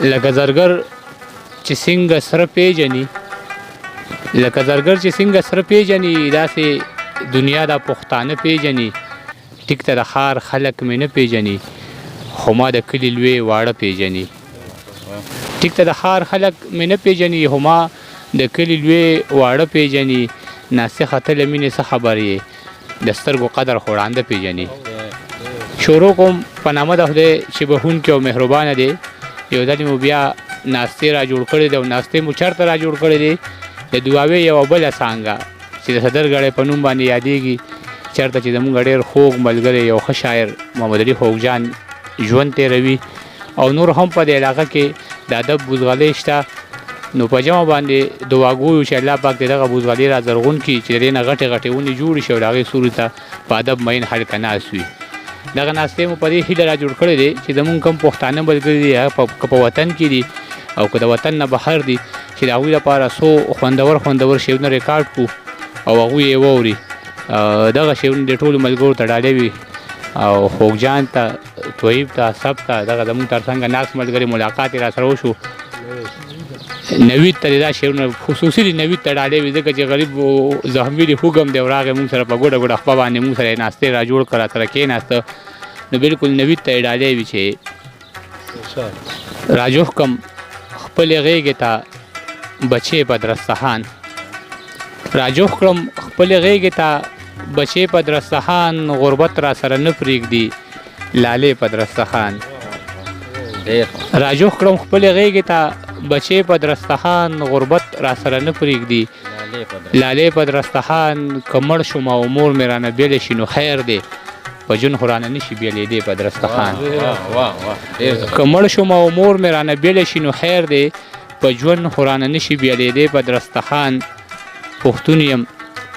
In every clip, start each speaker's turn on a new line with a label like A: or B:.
A: لکه زرګر چې څنګه سره پیژني داسې دنیا دا پښتانه پیژني. ټیک ته د ښار خلک مې نه پیژني خو ما د کلي لوی واړه پیژني. ټیک ته د ښار خلک مې نه پیژني خو ما د کلي لوی واړه پیژني. ناسخه ته له مینې څه خبر یې د سترګو قدر خو وړاندې پیژني. شروع کوم په نامه د خدای چې بخونکی او مهربانه دی. یو ځل مو بیا ناستې را جوړ کړې دی او ناستې مو چېرته را جوړ کړې دی د دوابې یوه بله څانګه چې د صدرګړی په نوم باندې یادېږي چېرته چې زموږ ډېر خوږ ملګری یو ښه شاعر محمد علي خوږجان ژوند تېروي او نور هم په دې علاقه کې د ادب بوزغلۍ شته. نو په جمع باندې دعاګویو چې الله پاک د دغه بوزغلۍ را زرغون کړي چې د دې نه غټې غټې ونې جوړې شي او د هغې سوري ته په ادب مین هلکه ناست وي. دغه ناستې مو په دې هیله را جوړ کړی دی چې زمونږ کوم پښتانه ملګري دي هغه که په وطن کې دي او که د وطن نه بهر دي چې د هغوی لپاره څو خوندور شعرونه ریکارډ کړو او هغوی یې واوري. دغه شعرونه د ټولو ملګرو ته ډالۍ وي او خوږجان ته طیب ته سب ته دغه زمونږ تر څنګه ناست ملګري ملاقات یې را سره وشو. نوید ته دا شعرونه خصوصي دي نوید ته ډالۍ وي ځکه چې غریب زخمي دی خوږم دی او راغی مونږ سره په ګوډه خپه باندې مونږ سره یې ناستې را جوړ کړه سره کېناسته نو بلکل نوید ته یې ډالۍ وي چې راجوح کم خپلې غېږې ته بچې په درستخان. راجوح کړم خپلې غېږې ته بچې په درستخان غربت را سره نه پرېږدي لالې په درستخان. راجوح کړم خپلې غېږې ته بچې په درستخان غربت را سره نه پرېږدي لالې په درستخان. که مړ شوم او مور مې رانه بېله شي نو خیر دی په جون خو رانه نه شي بېلېدی په درستخان. که مړ شوم او مور مې رانه بېله شي نو خیر دی په ژوند خو رانه نه شي بېلېدی په درستخان. پښتون یم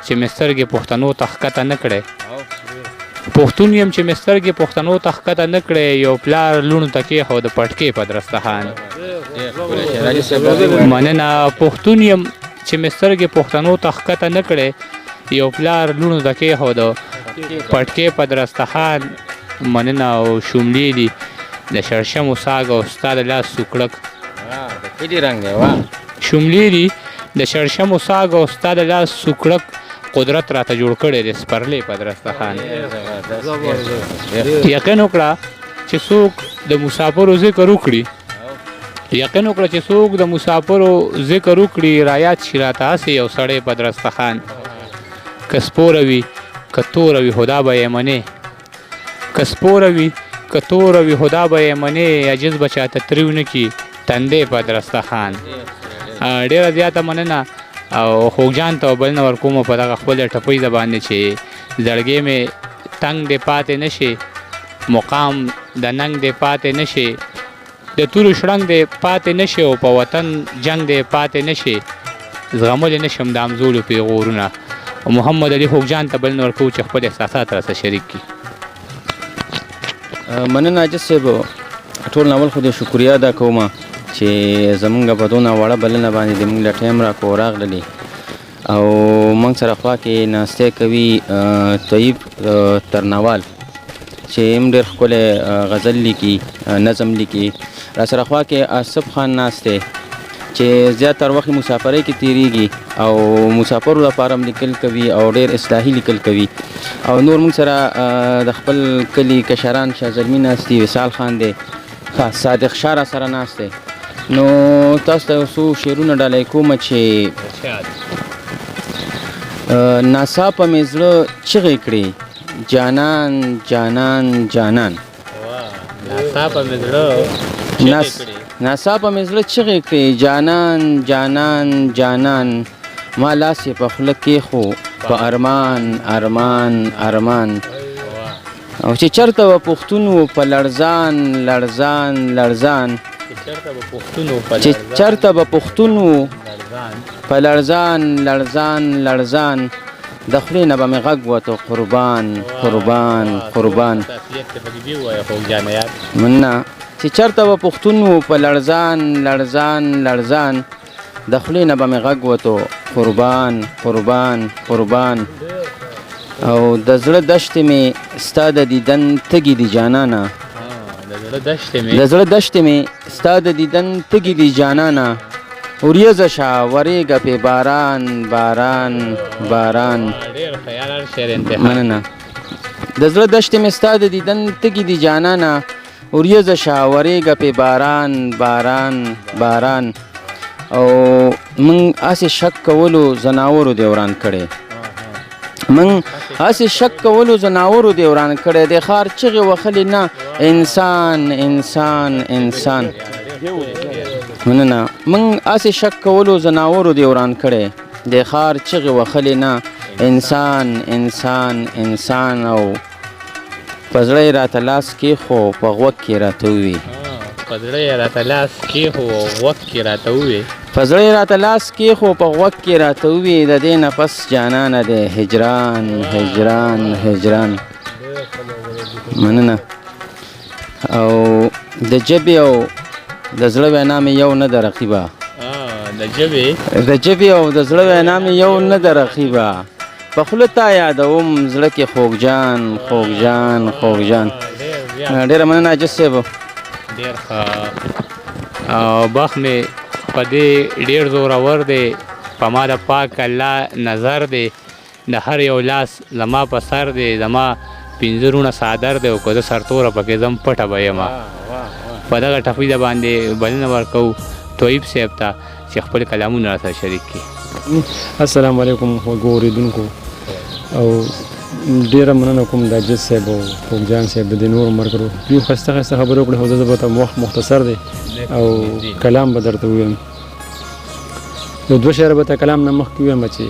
A: چې مې سترګې پښتنو ته ښکته نه کړی یو پلار لوڼو ته کېښود پټکې په درستخان. مننه. پښتون یم چې مې سترګې پښتنو ته ښکته نه کړی یو پلار لوڼو ته کېښود پټکې په درستخان. مننه. او شوملې دي د شړشمو ساګ او ستا د لاس سوکړک شوملې دي د شړشمو ساګ او ستا د لاس سوکړک قدرت راته جوړ کړی دی سپرلی په درستخان. یقین وکړه چې څوک د مسافرو ذکر وکړي رایات شي راته هسې یو سړی په درستخان. که سپوره وي که توره وي خدا به یې منې عجز به چاته تریو نه کي تندې په درستخان. ډېره زیاته مننه او خوږجان ته بلنه ورکوم په دغه خپلې ټپۍ باندې چې زړګی مې تنګ دې پاتې نه شي مقام د ننګ دې پاتې نه شي د تورو شړنګ دې پاتې نه شي او په وطن جنګ دې پاتې نه شي زغملی نه شم د همزولو پیغورونه. محمد علي خوږجان ته بلنه ورکوو چې خپل احساسات راسره شریک کړي.
B: مننه عاجز صاحب. ټول ناول خو دې شکریا ادا کوم چې زمونږ په دونه وړه بلنه باندې د مونږ له ټایم راکړو راغللې او موږ سره خوا کې ناستې کوي طیب ترنوال چې هم ډېر ښکلی غزل لیکي نظم لیکي. را سره خوا کې آصف خان ناست دی چې زیاتره وخت مسافرۍ کې تېرېږي او مسافرو لپاره هم لیکل کوي او ډېر اصلاحي لیکل کوي. او نور موږ سره د خپل کلي کشران شاه زلمي ناست دي وصال خان دی صادق شاه را سره ناست دی. نو تاسو ته یو څو شعرونه ډالۍ کوم چې ناڅاپه مې زړه چغې کړې جانان جانان جانان. ناڅاپه مې زړه چغې کړې جانان جانان جانان ما لاس یې په خوله کېښو په ارمان ارمان ارمان. او چې چېرته به پښتون و په لړزان لړزان لړزان چې چېرته به پښتون و په لړزان لړزان لړزان د خولې نه به مې غږ وته قربان قربان قربان. مننه. چې چېرته به پښتون و په لړزان لړزان لړزان د خولې نه به مې غږ وته قربان قربان قربان. او د زړه دښتې مې ستا د دیدن تږي دي جانانه د زړه دشتې مې ستا د دیدن تږي دي جانانه وریځه شه ورېږه پې باران باران باران مننه د زړه دشتې مې ستا د دیدن تږي دي جانانه وریځه شه ورېږه پې باران باران باران او موږ هسې شک کولو ځناورو دې وران کړی موږ هسې شک کولو ځناورو دې وران کړی د ښار چغې وهلې نه انسان انسان انسان مننه موږ هسې شک کولو ځناورو دې وران کړی د ښار چغې وهلې نه انسان انسان انسان او په زړه یې راته لاس کېښو په غوږ کې راته ووي
A: په زړه یې راته لاس کېښو غوږ کې راته ووي
B: په زړه یې راته لاس کېښو په غوږ کې راته ووي د دې نفس جانانه دی هجران هجران هجران مننه او د ژبې او د زړه وینا مې یو نه ده رقیبه د ژبې او د زړه وینا مې یو نه ده رقیبه په خوله تا یادوم زړه کې خوږجان خوږجان خوږجان ډېره مننه عاجز صاحب
A: ډېر ښه بخت مې په دې ډېر زورور دی په ما د پاک الله نظر دی د هر یو لاس زما په سر دی زما پنځه رونه څادر دی او که زه سرتوره پکې ځم پټه به یم په دغه ټپي د باندې بلنه ورکوو طیب صاحب ته چې خپل کلامونه راسره شریک کړي.
C: السلام علیکم خوږو اورېدونکو او ډېره مننه کوم د عاجز صاحب او خوږجان صاحب د دې نورو ملګرو دوی ښایسته ښایسته خبرې وکړې خو زه به ته وخت مختصر دی او کلام به درته ووایم یو دوه شعره به ته کلام نه مخکې ووایم چې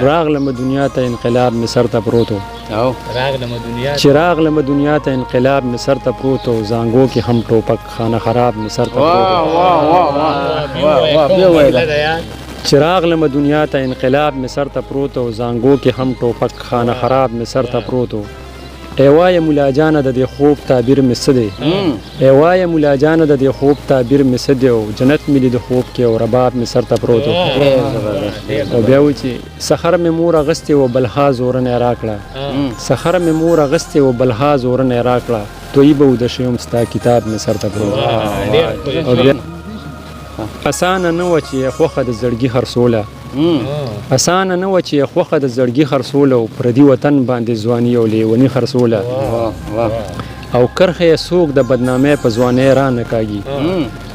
C: راغلمه دنیا ته انقلاب مې سر ته پروت و چې راغلمه دنیا ته انقلاب مې سر ته پروت و زانګو کې هم ټوپک خانه خراب مې سر ته پروت و چې راغلمه دنیا ته انقلاب مې سر ته پروت و زانګو کې هم ټوپک خانه خراب مې سر ته پروت و ای وایه ملا جانه د دې خوب تعبیر مې څه دی ای وایه ملا جانه د دې خوب تعبیر مې څه دی او جنت مې لید خوب کې او رباب مې سر ته پروت و او بیا وایي چې سخر مې مور اغستې و بلها زورنی راکړه سخر مې مور اغستې و بلها زورنی راکړه طیبه وده شوم ستا کتاب مې سر ته پروت او بیا اسانه نه وه چې خوښه د زړګي خرڅوله اسانه نه وه چې خوښه د زړګي خرڅوله او پردي وطن باندې ځواني او لیوني خرڅوله او کرښه یې څوک د بدنامۍ په ځوانۍ را نه کاږي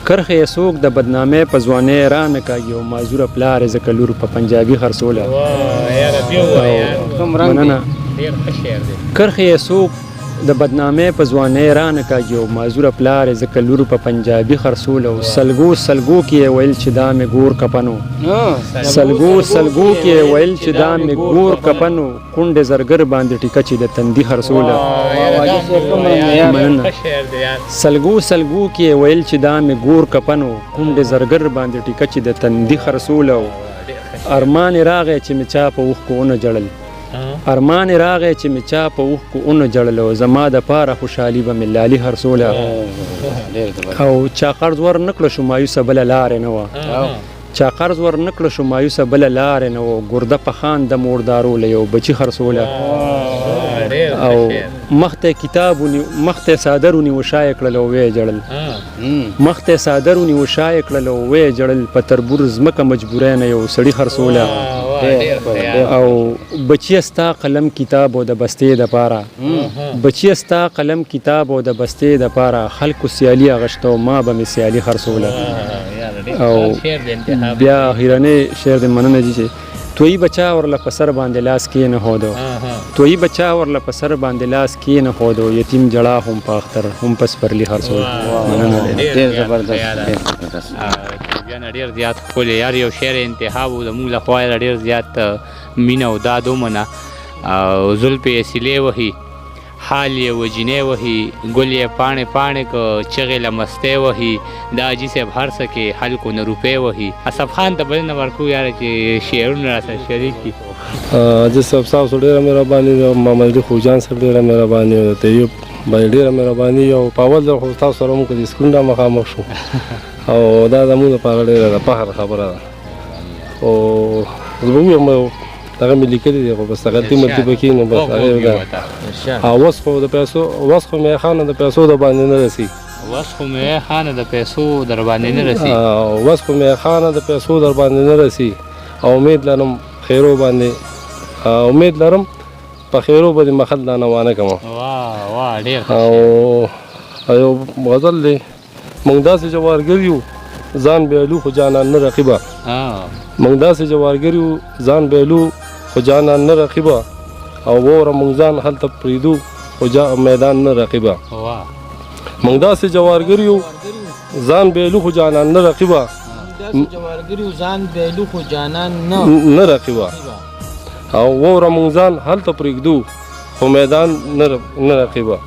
C: کرښه یې څوک د بدنامۍ په ځوانۍ را نه کاږي او معذوره پلار یې ځکه لور په پنجابي خرڅوله مننه کرښه یې څوک د بدنامۍ په ځوانۍ را نه کاږي او معذوره پلار یې ځکه لور په پنجابي خرڅوله او سلګو سلګو کې یې ویل چې دا مې ګور کپنو سلګو سلګو کې یې ویل چې دا مې ګور کپنو کونډې زرګر باندې ټیکه چې د تندي خرڅوله سلګو سلګو کې یې ویل چې دا مې ګور کپنو کونډې زرګر باندې ټیکه چې د تندي خرڅوله ارمان راغی چې مې چا په اوښکو ونه جړل ارمان راغی چې مې چا په اوښکو ونه جړل او زما د پاره خوشحالي به مې لالي خرڅوله او چا قرض ور نه کړه شو مایوسه بله لارې نه وه چا قرض ور نه کړه شو مایوسه بله لارې نه وه ګرده په خان د موردارو له یو بچي خرڅوله او مخته کتاب مخته صادر ونیو شای کړل او وې جړل مخته صادر ونیو شای کړل او وې جړل په تربور زمکه مجبورې نه یو سړی خرڅوله او بچی استا قلم کتاب او د بستې د پاره بچی استا قلم کتاب او د بستې د پاره خلکو سیالي اغشتو ما به می سیالي خرڅوله او بیا اخیرنه شعر د مننه دي توی بچا ورله په سر باندې لاس کې نه هودو توی بچا ورله په سر باندې لاس کې نه هودو یتیم جړه هم په اختر هم پس پرلی خرڅول
B: ډېر زبردست
A: بیا ډېر زیات ښکلی یار یو شعر انتخاب و زموږ له خوا یې ډېر زیات مینه او داد ومنه او زلفې یې سیلې وهي حال یې وجینې وهي ګل یې پاڼې پاڼې که چغې له مستۍ وهي دا حاجي صاحب هر څه کې خلکو نه روپۍ وهي اصف خان ته بلنه ورکوو یاره چې شعرونه راسره شریک کړي
D: حاجي صاحب تاسو ډېره مهرباني ده محمد خوجان صاحب ډېره مهرباني ده طیب باندې ډېره مهرباني او په اول ځل خو تاسو سره موږ د سکرین نه مخامخ شو او دا زموږ لپاره ډېره د فخر خبره ده او زه به ووایم هغه مې لیکلي دي خو بس هغه تیمتي پکې نو بس هغه ده اوس خو د پیسو اوس خو میخانه د پیسو د باندې نه رسي
A: وس خو مې خانه د پیسو در باندې نه رسي
D: وس خو مې خانه د پیسو در باندې نه رسي او امید لرم خیرو باندې امید لرم په خیرو باندې مخل دا نوانه کوم
A: واه ډېر
D: او یو غزل دی موږ داسې جوارګر یو ځان بیلو خو جانان نه رقیبه موږ داسې جوارګر یو ځان بیلو خو جانان نه رقیبه او وره موږ ځان هلته پرېږدو خو میدان نه رقیبه موږ داسې جوارګر یو ځان بیلو خو جانان نه رقیبه نه رقیبه او وره موږ ځان هلته پرېږدو خو میدان نه رقیبه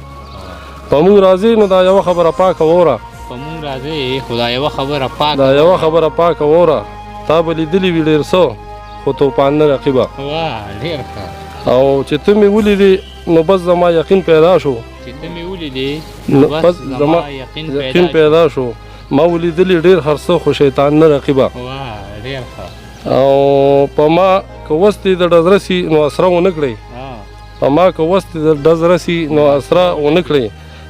D: په موږ راځي نو دا یوه خبره پاکه وره
A: په موږ راځي خو دا یوه خبره پاکه
D: دا یوه خبره پاکه وره تا به لیدلي وي ډېر څه خو توپان نه رقیبه
A: ډېر ښه
D: او چې ته مې ولیدې نو بس زما یقین پیدا شو
A: چې ته مې ولیدې
D: نو بس زما یقین پیدا شو ما ولیدلي ډېر هر څه خو شیطان نه رقیبه
A: ډېر ښه
D: او په ما که وستې د ډز رسي نو اسره ونه کړئ په ما که وستې د ډز رسي نو اسره ونه کړئ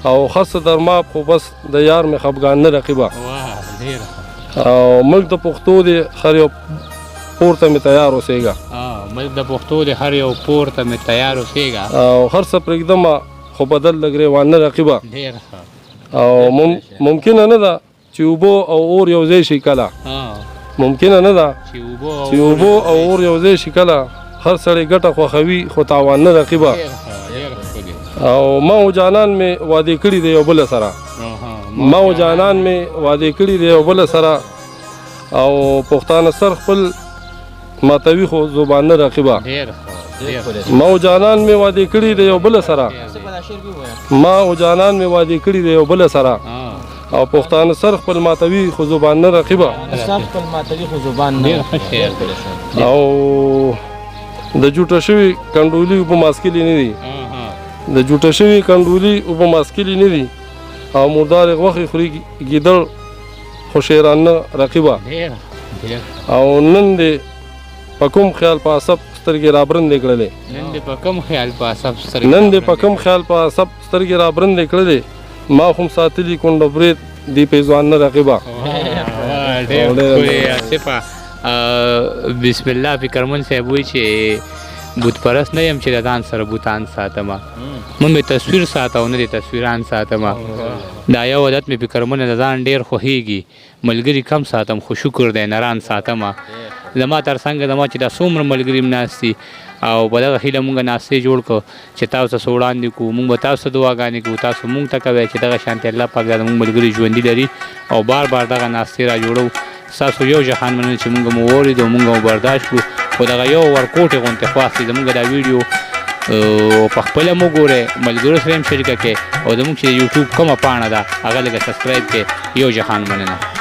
D: او خاصه در ما خو بس د یار مې خفګان نه رقیبه او ملک د پښتو دی هر یو پورته مې تیار اوسېږه
A: ملک د پښتو دی هر یو پورته مې تیار اوسېږه
D: او هر څه پرېږدمه خو بدل د ګریوان نه رقیبه او ممکنه نه ده چې اوبه او اور یو ځای شي کله ممکنه نه ده چې اوبه او اور یو ځای شي کله هر سړی ګټه خوښوي خو تاوان نه رقیبه او ما و جانان مې وعدې کړي دی یو بل سره ما و جانان مې وعدې کړي دی یو بل سره او پښتانه سر خپل ماتوي خو زبان نه رقیبه ما و جانان مې وعدې کړي دی یو بل سره ما و جانان مې وعدې کړي دی یو بل سره او پښتانه سر خپل ماتوي خو زبان نه رقیبه او د جوټه شوي کنډولي په ماسکلي نه دي د جوټه شوي کنډولي په ماسکلي نه دي او مردار غوښې خوري ګیدړ خو شیران نه رقیبه او نن دې په کوم خیال په عصب سترګې رابرندې کړلې
A: نن دې په کوم خیال په عصب سترګې رابرندې کړلې ما خو ساتلي کونډه برید دی پیزوان نه رقیبه بسم الله فکرمن صاحب وایي چې بت پرست نه یم چې د ځان سره بوتان ساتمه مې تصویر ساتو نه دي تصویران ساتمه دا یو عادت مې فکرمن د ځان ډېر خوښیږي ملګري کم ساتم خو شکر دی نران ساتمه زما تر څنګه زما چې دا څومره ملګري م ناست دي او په دغه هیله مونږ ناستې جوړ کړو چې تاسو څه وړاندې کړو مونږ به تاسو دعاګانې کوو تاسو مونږ ته کوئ چې دغه شانتې الله پاک دا زموږ ملګري ژوندي لري او بار بار دغه ناستې را جوړو ستاسو یو جهان مننه چې مونږ مو واورېدو مونږ مو برداشت کړو خو دغه یو ورکوټې غوندې خواست دی زمونږ دا ویډیو په خپله مو ګورئ ملګرو سره هم شریکه کړئ او زموږ چې د یوټیوب کومه پاڼه ده هغه لږه سبسکرایب کړئ یو جهان مننه